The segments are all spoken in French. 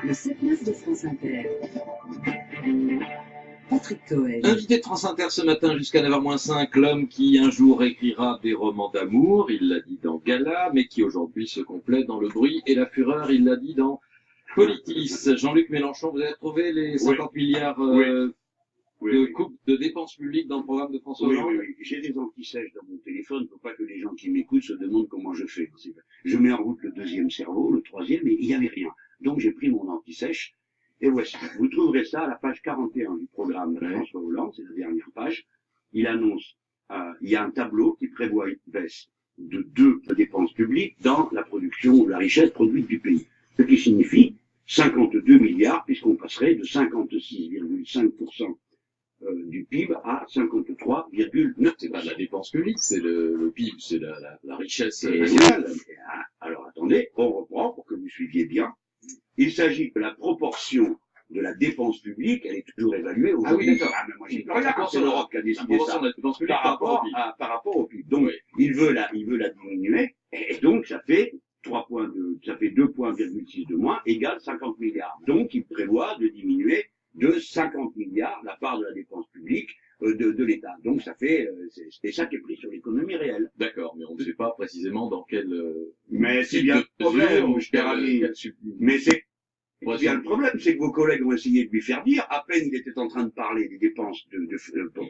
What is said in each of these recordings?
Le 7-9 de France Inter. Patrick Cohen. Invité de France Inter ce matin jusqu'à 9h-5, l'homme qui un jour écrira des romans d'amour, il l'a dit dans Gala, mais qui aujourd'hui se complète dans Le Bruit et la Fureur, il l'a dit dans Politis. Jean-Luc Mélenchon, vous avez trouvé les 50 milliards de dépenses publiques dans le programme de François Hollande? Oui. J'ai des anti-sèches dans mon téléphone, il ne faut pas que les gens qui m'écoutent se demandent comment je fais. Je mets en route le deuxième cerveau, le troisième, et il n'y avait rien. Donc j'ai pris mon anti-sèche, et voici. Vous trouverez ça à la page 41 du programme de François Hollande, c'est la dernière page. Il annonce, il y a un tableau qui prévoit une baisse de 2 dépenses publiques dans la production, la richesse produite du pays. Ce qui signifie 52 milliards, puisqu'on passerait de 56,5% du PIB à 53,9%. C'est pas de la dépense publique, c'est le PIB, c'est la richesse nationale. Alors attendez, on reprend pour que vous suiviez bien. Il s'agit de la proportion de la dépense publique, elle est toujours évaluée aujourd'hui. Ah oui, d'accord. Mais moi j'ai pas c'est l'Europe qui a décidé ça. De la dépense publique par rapport au PIB. Donc il veut la diminuer, et donc ça fait 2,6 de moins égale 50 milliards. Donc il prévoit de diminuer de 50 milliards la part de la dépense publique de l'État. Donc ça fait, c'est ça qui est pris sur l'économie réelle. D'accord, mais on ne sait pas précisément dans quel... mais c'est bien le problème, mon cher ami. Mais c'est bien le problème, c'est que vos collègues ont essayé de lui faire dire, à peine il était en train de parler des dépenses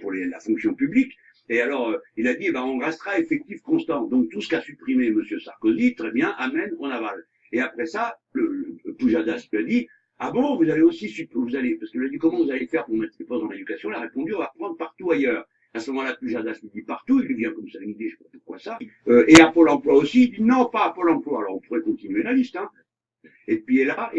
pour la fonction publique, et alors il a dit, on restera effectif constant. Donc tout ce qu'a supprimé M. Sarkozy, très bien, amen, on avale. Et après ça, le Pujadas lui a dit, ah bon, vous allez aussi, parce que je lui ai dit, comment vous allez faire pour mettre les postes dans l'éducation? Il a répondu, on va prendre partout ailleurs. À ce moment-là, Pujadas lui dit partout, il lui vient comme ça une idée, je sais pas pourquoi ça. Et à Pôle emploi aussi, il dit non, pas à Pôle emploi. Alors on pourrait continuer la liste, hein. Et puis, et là,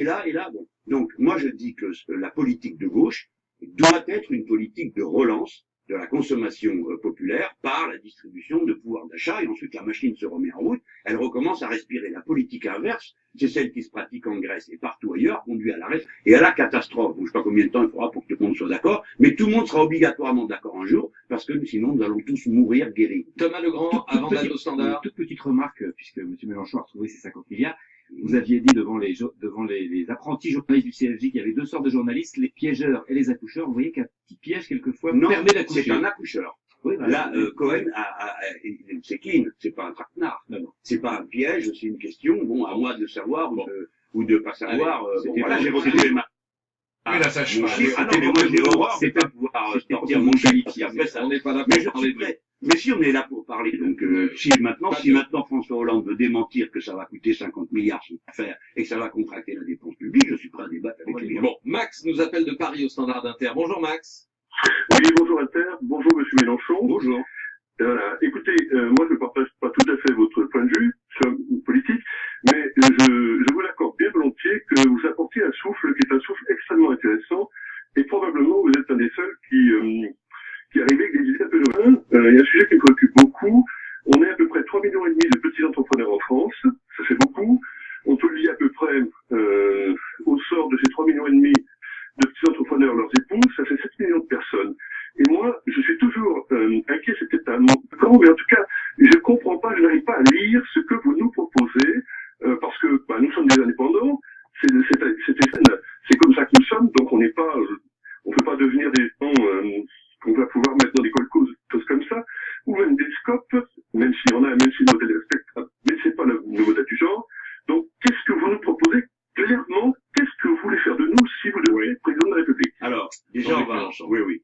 bon. Donc, moi je dis que la politique de gauche doit être une politique de relance de la consommation populaire par la distribution de pouvoir d'achat, et ensuite la machine se remet en route, elle recommence à respirer. La politique inverse, c'est celle qui se pratique en Grèce et partout ailleurs, conduit à l'arrêt et à la catastrophe. Donc, je sais pas combien de temps il faudra pour que tout le monde soit d'accord, mais tout le monde sera obligatoirement d'accord un jour, parce que sinon nous allons tous mourir guéris. Thomas Legrand, avant d'aller au standard. Une toute petite remarque, puisque M. Mélenchon a retrouvé ses 50 milliards. Vous aviez dit devant les apprentis journalistes du CFJ qu'il y avait 2 sortes de journalistes, les piégeurs et les accoucheurs. Vous voyez qu'un petit piège, quelquefois, permet d'accoucher. C'est un accoucheur. Oui, voilà. Là, Cohen c'est Keane, c'est pas un traquenard. Non. C'est pas un piège, c'est une question, à moi de savoir ou de pas savoir. Voilà, j'ai retiré ma... Mais là, ça change. Mais moi, j'ai horreur, c'est pas pouvoir sortir mon chiffre. Après ça, on n'est pas là pour parler de... Mais si on est là pour parler, donc si maintenant François Hollande veut démentir que ça va coûter 50 milliards son affaire et que ça va contracter la dépense publique, je suis prêt à débattre avec lui. Bon, Max nous appelle de Paris au Standard d'Inter. Bonjour Max. Oui, bonjour Inter, bonjour Monsieur Mélenchon. Bonjour. Voilà. Écoutez, moi je ne partage pas tout à fait votre point de vue sur politique, mais je vous l'accorde bien volontiers que vous apportez un souffle qui est un souffle extrêmement intéressant, et probablement vous êtes un des seuls qui arrive avec des idées un peu nouvelles. Il y a un sujet qui me préoccupe beaucoup. On est à peu près 3,5 millions de petits entrepreneurs en France. Ça fait beaucoup. On peut lier à peu près au sort de ces 3,5 millions de petits entrepreneurs leurs épouses. Ça fait 7 millions de personnes. Et moi, je suis toujours inquiet, c'est peut-être un manque de temps, mais en tout cas, je comprends pas, je n'arrive pas à lire ce que vous nous proposez, parce que nous sommes des indépendants. C'est comme ça que nous sommes, donc on n'est pas, on peut pas devenir des gens qu'on va pouvoir mettre dans des colcos, choses comme ça, ou même des scopes, même si on a, même si nos modèles respectables, mais c'est pas le modèle du genre. Donc, qu'est-ce que vous nous proposez clairement? Qu'est-ce que vous voulez faire de nous si vous devenez président de la République? Alors, déjà, oui.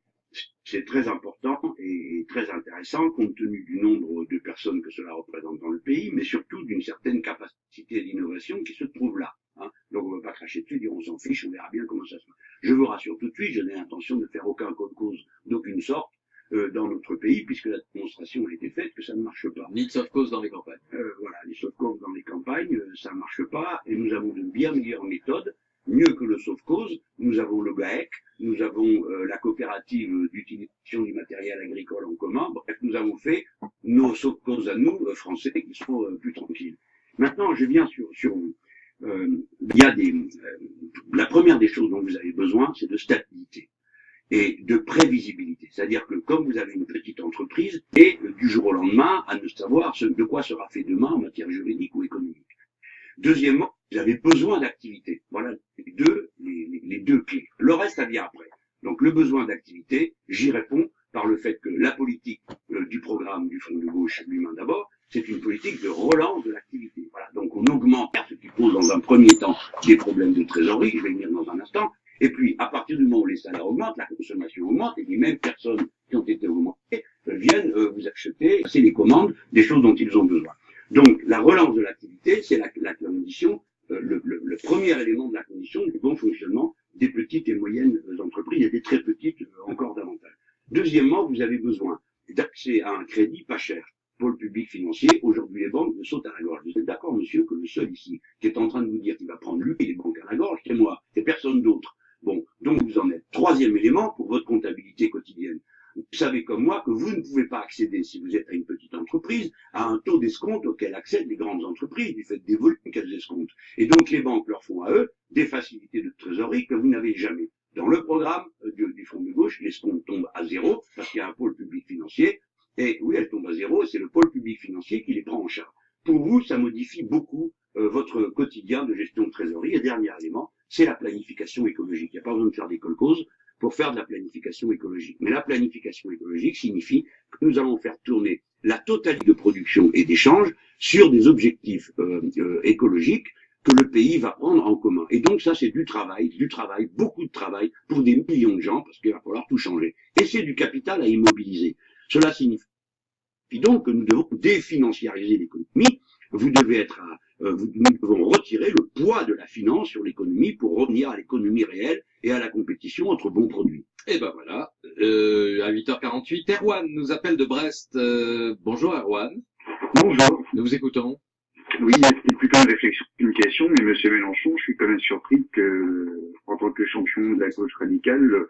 C'est très important et très intéressant compte tenu du nombre de personnes que cela représente dans le pays, mais surtout d'une certaine capacité d'innovation qui se trouve là. Hein. Donc on ne va pas cracher dessus, dire on s'en fiche, on verra bien comment ça se passe. Je vous rassure tout de suite, je n'ai l'intention de faire aucun cause d'aucune sorte dans notre pays, puisque la démonstration a été faite que ça ne marche pas. Ni de soft cause dans les campagnes. Voilà, les soft cause dans les campagnes, ça ne marche pas, et nous avons de bien meilleures méthodes. Mieux que le sauve-cause, nous avons le GAEC, nous avons la coopérative d'utilisation du matériel agricole en commun. Bref, nous avons fait nos sauve-causes à nous, Français, qui sont plus tranquilles. Maintenant, je viens sur vous. Il y a la première des choses dont vous avez besoin, c'est de stabilité et de prévisibilité. C'est-à-dire que comme vous avez une petite entreprise, et du jour au lendemain, à ne savoir de quoi sera fait demain en matière juridique ou économique. Deuxièmement, vous avez besoin d'activité. Voilà les deux clés. Le reste, ça vient après. Donc le besoin d'activité, j'y réponds par le fait que la politique du programme du Front de gauche lui-même d'abord, c'est une politique de relance de l'activité. Voilà. Donc on augmente, ce qui pose dans un premier temps des problèmes de trésorerie, je vais y venir dans un instant, et puis à partir du moment où les salaires augmentent, la consommation augmente, et les mêmes personnes qui ont été augmentées viennent vous acheter, c'est les commandes, des choses dont ils ont besoin. Donc la relance de l'activité, c'est la condition, le premier élément de la condition du bon fonctionnement des petites et moyennes entreprises et des très petites encore davantage. Deuxièmement, vous avez besoin d'accès à un crédit pas cher. Pôle public financier, aujourd'hui les banques me sautent à la gorge. Vous êtes d'accord, monsieur, que le seul ici qui est en train de vous dire qu'il va prendre lui les banques à la gorge, c'est moi, c'est personne d'autre. Bon, donc vous en êtes. Troisième élément pour votre comptabilité quotidienne. Vous savez comme moi que vous ne pouvez pas accéder, si vous êtes à une petite entreprise, à un taux d'escompte auquel accèdent les grandes entreprises, du fait des volumes qu'elles escomptent. Et donc les banques leur font à eux des facilités de trésorerie que vous n'avez jamais. Dans le programme du Front de gauche, l'escompte tombe à zéro, parce qu'il y a un pôle public financier, et oui, elle tombe à zéro, et c'est le pôle public financier qui les prend en charge. Pour vous, ça modifie beaucoup votre quotidien de gestion de trésorerie. Et dernier élément, c'est la planification écologique. Il n'y a pas besoin de faire des kolkhozes pour faire de la planification écologique. Mais la planification écologique signifie que nous allons faire tourner la totalité de production et d'échange sur des objectifs écologiques que le pays va prendre en commun. Et donc ça, c'est du travail, beaucoup de travail pour des millions de gens, parce qu'il va falloir tout changer. Et c'est du capital à immobiliser. Cela signifie donc que nous devons définanciariser l'économie. Nous devons retirer le poids de la finance sur l'économie pour revenir à l'économie réelle et à la compétition entre bons produits. Et ben voilà, à 8h48, Erwan nous appelle de Brest. Bonjour Erwan. Bonjour. Nous vous écoutons. Oui, c'était plutôt une réflexion de communication, mais Monsieur Mélenchon, je suis quand même surpris que, en tant que champion de la gauche radicale,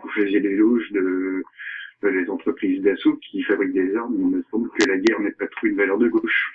vous faisiez l'éloge les entreprises d'assaut qui fabriquent des armes. Il me semble que la guerre n'est pas trop une valeur de gauche.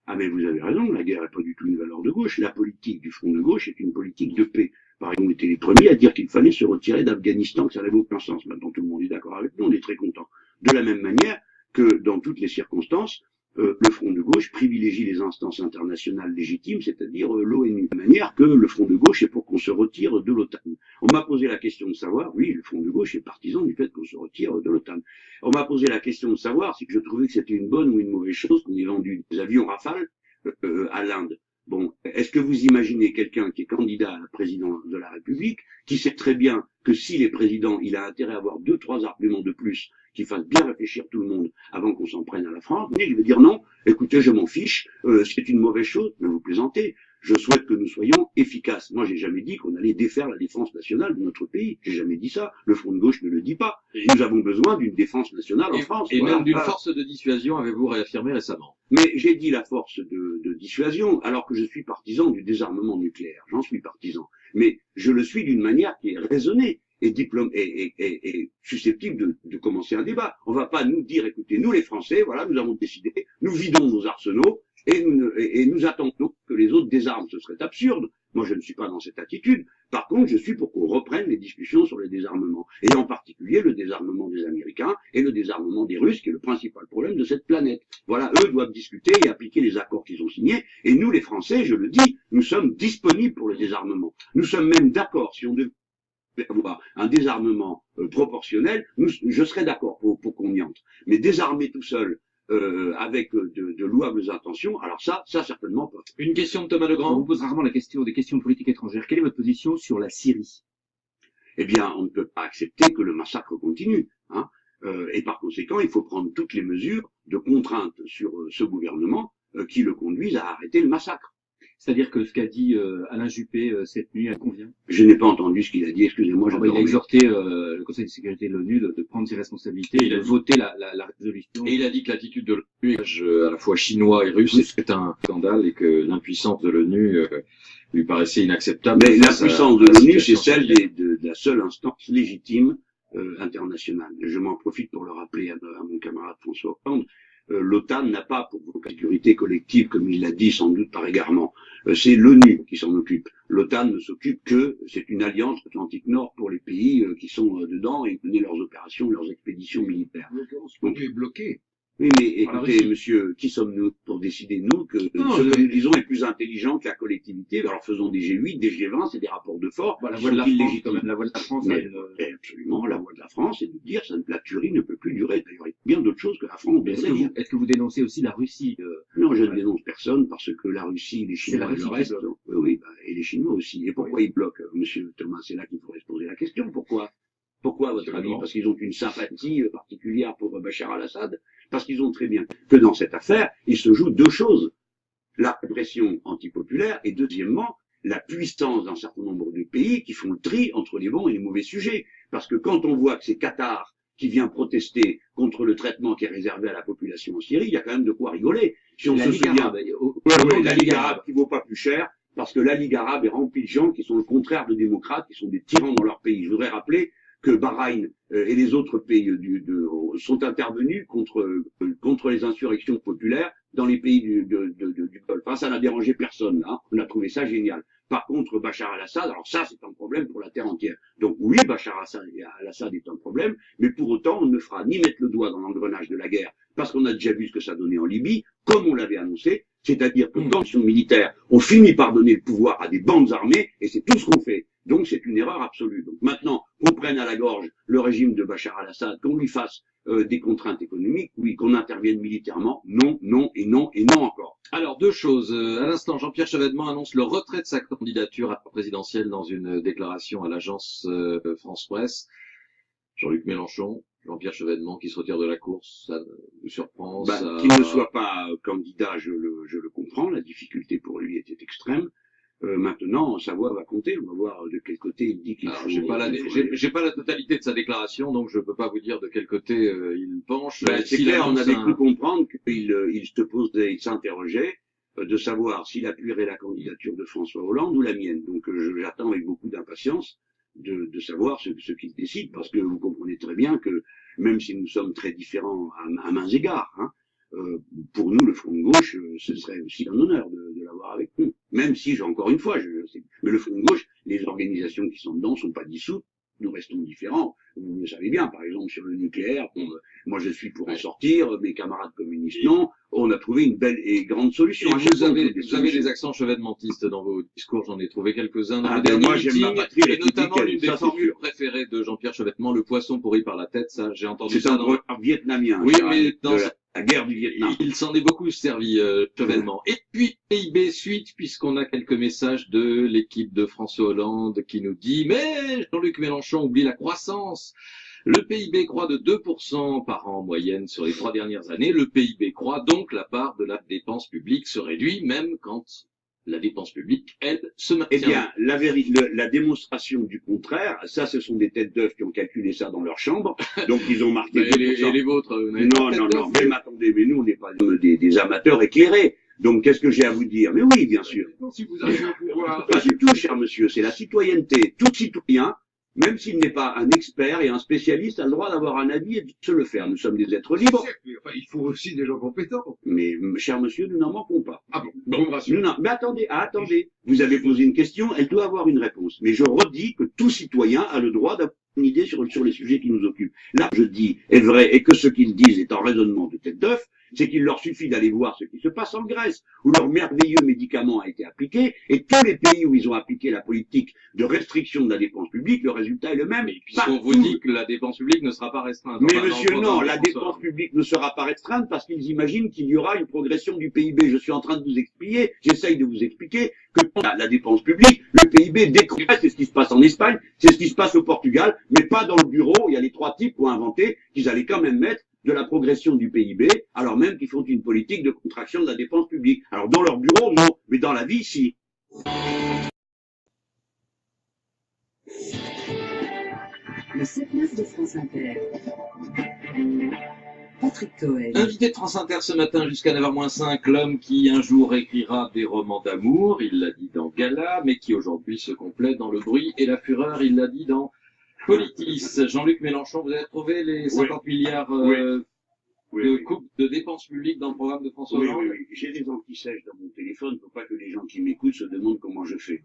Ah mais vous avez raison, la guerre n'est pas du tout une valeur de gauche. La politique du Front de gauche est une politique de paix. Par exemple, on était les premiers à dire qu'il fallait se retirer d'Afghanistan, que ça n'avait aucun sens. Maintenant, tout le monde est d'accord avec nous, on est très content. De la même manière que dans toutes les circonstances, le Front de gauche privilégie les instances internationales légitimes, c'est-à-dire l'ONU. De manière que le Front de gauche est pour qu'on se retire de l'OTAN. On m'a posé la question de savoir, oui, le Front de gauche est partisan du fait qu'on se retire de l'OTAN. On m'a posé la question de savoir si je trouvais que c'était une bonne ou une mauvaise chose qu'on ait vendu des avions Rafale à l'Inde. Bon, est-ce que vous imaginez quelqu'un qui est candidat à la présidence de la République, qui sait très bien que s'il est président, il a intérêt à avoir 2-3 arguments de plus qui fassent bien réfléchir tout le monde avant qu'on s'en prenne à la France? Mais je vais dire non, écoutez, je m'en fiche, c'est une mauvaise chose, mais vous plaisantez. Je souhaite que nous soyons efficaces. Moi, j'ai jamais dit qu'on allait défaire la défense nationale de notre pays. J'ai jamais dit ça. Le Front de gauche ne le dit pas. Nous avons besoin d'une défense nationale en France. Et voilà. même d'une force de dissuasion, avez-vous réaffirmé récemment. Mais j'ai dit la force de dissuasion, alors que je suis partisan du désarmement nucléaire. J'en suis partisan. Mais je le suis d'une manière qui est raisonnée et susceptible de commencer un débat. On va pas nous dire, écoutez, nous les Français, voilà, nous avons décidé, nous vidons nos arsenaux, et nous attendons que les autres désarment. Ce serait absurde. Moi, je ne suis pas dans cette attitude. Par contre, je suis pour qu'on reprenne les discussions sur le désarmement. Et en particulier, le désarmement des Américains et le désarmement des Russes, qui est le principal problème de cette planète. Voilà, eux doivent discuter et appliquer les accords qu'ils ont signés. Et nous, les Français, je le dis, nous sommes disponibles pour le désarmement. Nous sommes même d'accord, si on devait avoir un désarmement proportionnel, je serais d'accord pour qu'on y entre. Mais désarmer tout seul, avec de louables intentions, alors ça certainement pas. Une question de Thomas On Legrand. vous pose rarement la question des questions de politique étrangère. Quelle est votre position sur la Syrie? Eh bien, on ne peut pas accepter que le massacre continue. Hein. Et par conséquent, il faut prendre toutes les mesures de contrainte sur ce gouvernement qui le conduisent à arrêter le massacre. C'est-à-dire que ce qu'a dit Alain Juppé cette nuit, elle convient? Je n'ai pas entendu ce qu'il a dit, excusez-moi. Il a exhorté le Conseil de sécurité de l'ONU de prendre ses responsabilités et de voter la résolution. Et il a dit que l'attitude de l'ONU, à la fois chinois et russe, c'est un scandale et que l'impuissance de l'ONU lui paraissait inacceptable. Mais l'impuissance de l'ONU, c'est celle de la seule instance légitime internationale. Je m'en profite pour le rappeler à mon camarade François Hollande. L'OTAN n'a pas pour sécurité collective, comme il l'a dit sans doute par égarement. C'est l'ONU qui s'en occupe. L'OTAN ne s'occupe que, c'est une alliance Atlantique Nord pour les pays qui sont dedans et mener leurs opérations, leurs expéditions militaires. Donc, est bloqué. Oui, mais Voilà, écoutez, oui. monsieur, qui sommes-nous pour décider, nous, que Non, ceux que je- nous disons est plus intelligent que la collectivité, alors faisons des G8, des G20, c'est des rapports de force, Bah, la qui voix de sont la France, quand illégitimes. même, la voix de la France a Mais, une... absolument, la voix de la France, c'est de dire que la tuerie ne peut plus durer. D'ailleurs, il y a bien d'autres choses que la France Mais devrait dire. est-ce que vous dénoncez aussi la Russie Non, je ne ouais. dénonce personne parce que la Russie, les C'est la Chinois et le Russie qui reste, bloque. oui, oui, bah, et les Chinois aussi. Et pourquoi ils bloquent, monsieur Thomas? C'est là qu'il faudrait se poser la question. Pourquoi? Pourquoi, à votre avis? Absolument. Parce qu'ils ont une sympathie particulière pour Bachar al-Assad? Parce qu'ils ont très bien que dans cette affaire, il se joue deux choses. La répression antipopulaire et deuxièmement, la puissance d'un certain nombre de pays qui font le tri entre les bons et les mauvais sujets. Parce que quand on voit que c'est Qatar qui vient protester contre le traitement qui est réservé à la population en Syrie, il y a quand même de quoi rigoler. Si on La se Ligue souvient, arabe, la Ligue arabe qui vaut pas plus cher, parce que la Ligue arabe est remplie de gens qui sont le contraire de démocrates, qui sont des tyrans dans leur pays. Je voudrais rappeler que Bahreïn et les autres pays sont intervenus contre les insurrections populaires dans les pays du Golfe. Enfin, ça n'a dérangé personne, là. On a trouvé ça génial. Par contre, Bachar al-Assad, alors ça, c'est un problème pour la terre entière. Donc oui, Bachar al-Assad est un problème, mais pour autant, on ne fera ni mettre le doigt dans l'engrenage de la guerre, parce qu'on a déjà vu ce que ça donnait en Libye, comme on l'avait annoncé, c'est-à-dire que dans l'action militaire, on finit par donner le pouvoir à des bandes armées, et c'est tout ce qu'on fait. Donc c'est une erreur absolue. Donc maintenant, qu'on prenne à la gorge le régime de Bachar al-Assad, qu'on lui fasse des contraintes économiques, oui, qu'on intervienne militairement, non, non et non et non encore. Alors, deux choses. À l'instant, Jean-Pierre Chevènement annonce le retrait de sa candidature à la présidentielle dans une déclaration à l'agence France Presse. Jean-Luc Mélenchon, Jean-Pierre Chevènement qui se retire de la course, ça vous surprend? Ça... Qu'il ne soit pas candidat, je le comprends, la difficulté pour lui était extrême. Maintenant, sa voix va compter, on va voir de quel côté il dit qu'il faut... J'ai pas la totalité de sa déclaration, donc je peux pas vous dire de quel côté il penche. C'est clair, on avait cru comprendre il s'interrogeait de savoir s'il appuierait la candidature de François Hollande ou la mienne. Donc j'attends avec beaucoup d'impatience de savoir ce qu'il décide, parce que vous comprenez très bien que même si nous sommes très différents à mains égards, hein, pour nous, le Front de gauche, ce serait aussi un honneur de l'avoir avec nous. Même si, encore une fois, mais le Front de gauche, les organisations qui sont dedans sont pas dissoutes, nous restons différents. Vous le savez bien, par exemple, sur le nucléaire, moi je suis pour en sortir, mes camarades communistes non, on a trouvé une belle et grande solution. Et vous avez des accents chevènementistes dans vos discours, j'en ai trouvé quelques-uns dans le dernier moi, j'aime ma patrie, et notamment l'une des ça, formules préférées de Jean-Pierre Chevènement, le poisson pourri par la tête, ça, j'ai entendu c'est ça un dans... proverbe vietnamien. Oui, mais dans la guerre du Vietnam. Il s'en est beaucoup servi, Chevènement. Et puis, PIB suite, puisqu'on a quelques messages de l'équipe de François Hollande qui nous dit « Mais Jean-Luc Mélenchon oublie la croissance ». Le PIB croît de 2% par an en moyenne sur les 3 dernières années. Le PIB croît, donc la part de la dépense publique se réduit, même quand la dépense publique, elle, se maintient. Eh bien, la démonstration du contraire, ça, ce sont des têtes d'œufs qui ont calculé ça dans leur chambre, donc ils ont marqué 2%. Et les vôtres, Non, mais attendez, mais nous, on n'est pas des amateurs éclairés. Donc, qu'est-ce que j'ai à vous dire? Mais oui, bien sûr. Si vous avez le pouvoir... Pas du tout, cher monsieur, c'est la citoyenneté. Tout citoyen, même s'il n'est pas un expert et un spécialiste, a le droit d'avoir un avis et de se le faire. Nous sommes des êtres libres. Enfin, il faut aussi des gens compétents. Mais, cher monsieur, nous n'en manquons pas. Ah bon, me rassure. Mais attendez. Vous avez posé une question, elle doit avoir une réponse. Mais je redis que tout citoyen a le droit d'avoir une idée sur les sujets qui nous occupent. Là, je dis, est vrai, et que ce qu'ils disent est en raisonnement de tête d'œuf, c'est qu'il leur suffit d'aller voir ce qui se passe en Grèce, où leur merveilleux médicament a été appliqué, et tous les pays où ils ont appliqué la politique de restriction de la dépense publique, le résultat est le même. Puisqu'on vous dit que la dépense publique ne sera pas restreinte. Mais monsieur, non, la dépense publique ne sera pas restreinte parce qu'ils imaginent qu'il y aura une progression du PIB. Je suis en train de vous expliquer, j'essaye de vous expliquer que la dépense publique, le PIB décroît, c'est ce qui se passe en Espagne, c'est ce qui se passe au Portugal, mais pas dans le bureau. Il y a les 3 types qui ont inventé qu'ils allaient quand même mettre de la progression du PIB, alors même qu'ils font une politique de contraction de la dépense publique. Alors dans leur bureau, non, mais dans la vie, si. Le 7-9 de France Inter. Patrick Cohen. Invité de France Inter ce matin jusqu'à 9h-5, l'homme qui un jour écrira des romans d'amour, il l'a dit dans Gala, mais qui aujourd'hui se complète dans Le Bruit et la Fureur, il l'a dit dans Politis. Jean-Luc Mélenchon, vous avez trouvé les 50 milliards de dépenses publiques dans le programme de François Hollande? Oui. J'ai des antisèches dans mon téléphone pour pas que les gens qui m'écoutent se demandent comment je fais.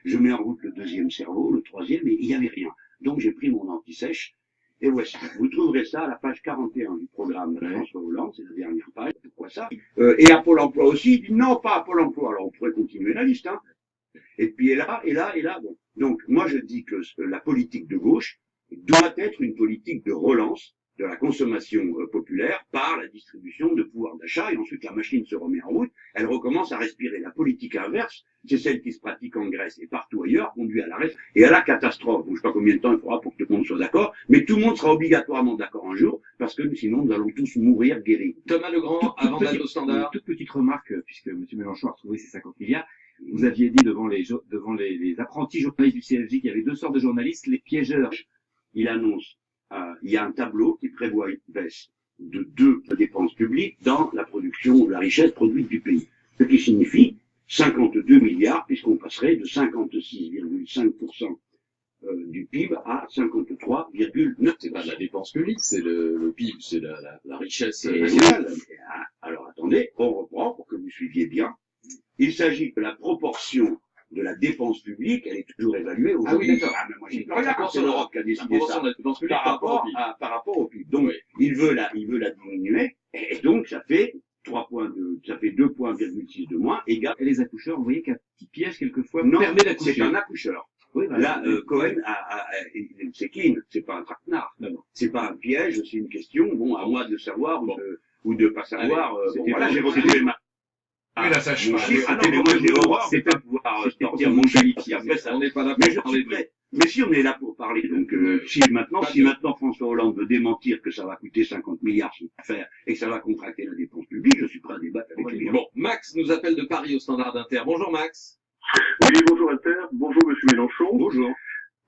Je mets en route le 2e cerveau, le 3e, et il n'y avait rien. Donc j'ai pris mon antisèche Et voici, vous trouverez ça à la page 41 du programme de François Hollande, c'est la dernière page, pourquoi ça et à Pôle emploi aussi, il dit non, pas à Pôle emploi, alors on pourrait continuer la liste, hein. Et puis et là, bon. Donc moi je dis que la politique de gauche doit être une politique de relance de la consommation populaire par la distribution de pouvoir d'achat, et ensuite la machine se remet en route, elle recommence à respirer. La politique inverse, c'est celle qui se pratique en Grèce et partout ailleurs, conduit à l'arrêt et à la catastrophe. Donc je sais pas combien de temps il faudra pour que tout le monde soit d'accord, mais tout le monde sera obligatoirement d'accord un jour, parce que sinon nous allons tous mourir guéris. Thomas Legrand, avant d'aller au standard. Une toute petite remarque, puisque M. Mélenchon a retrouvé ses 50 milliards. Vous aviez dit devant les apprentis journalistes du CFJ qu'il y avait deux sortes de journalistes, les piégeurs. Il annonce, il y a un tableau qui prévoit une baisse de 2 dépenses publiques dans la production, la richesse produite du pays. Ce qui signifie 52 milliards, puisqu'on passerait de 56,5% du PIB à 53,9%. C'est pas de la dépense publique, c'est le PIB, c'est la richesse Et nationale. voilà. Alors attendez, on reprend pour que vous suiviez bien. Il s'agit de la proportion de la dépense publique, elle est toujours évaluée Ah oui, aujourd'hui. d'accord. Mais moi j'y peux rien, c'est l'Europe qui a La décidé proportion ça. de la dépense publique Par rapport au PIB. Donc, il veut la diminuer, et donc ça fait 2,6 de moins, égale. Et les accoucheurs, vous voyez qu'un petit piège quelquefois Non, permet d'accoucher. c'est un accoucheur. Oui, Là, Cohen c'est clean, c'est pas un traquenard. Non. C'est pas un piège, c'est une question, bon, à moi de le savoir ou de pas savoir. Allez, Bon, voilà, j'ai retrouvé ma... Oui, la sage-femme. Mon chiffre, mais moi j'ai horreur de pas pouvoir sortir mon chiffre. Après ça, On n'est pas là mais pour je parler suis de... prêt. Mais si on est là pour parler, donc si maintenant François Hollande veut démentir que ça va coûter 50 milliards son affaire et que ça va contracter la dépense publique, je suis prêt à débattre avec lui. Bon, Max nous appelle de Paris au Standard d'Inter. Bonjour Max. Oui, bonjour Inter, bonjour Monsieur Mélenchon. Bonjour.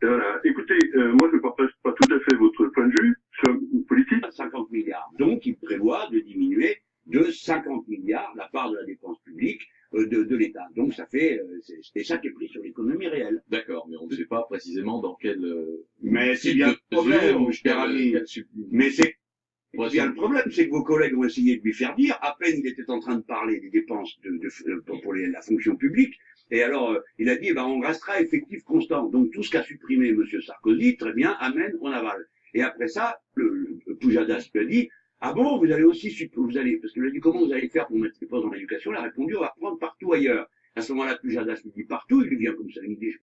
Voilà. Écoutez, moi je ne partage pas tout à fait votre point de vue sur la politique. 50 milliards. Donc, il prévoit de diminuer de 50 milliards la part de la dépense publique de l'État. Donc, ça fait, c'est ça qui est pris sur l'économie réelle. D'accord, mais on ne sait pas précisément dans quel... Mais c'est type bien de le problème, mesure, mon cher ami. quel supplément. Mais c'est Ouais, bien le problème, c'est que vos collègues ont essayé de lui faire dire, à peine il était en train de parler des dépenses pour la fonction publique, et alors il a dit, on restera effectif constant. Donc tout ce qu'a supprimé M. Sarkozy, très bien, amen, on avale. Et après ça, le Pujadas lui a dit, ah bon, vous allez aussi, parce que lui a dit, comment vous allez faire pour mettre les postes dans l'éducation? Il a répondu, on va prendre partout ailleurs. À ce moment-là, Pujadas lui dit partout, il lui vient comme ça une idée,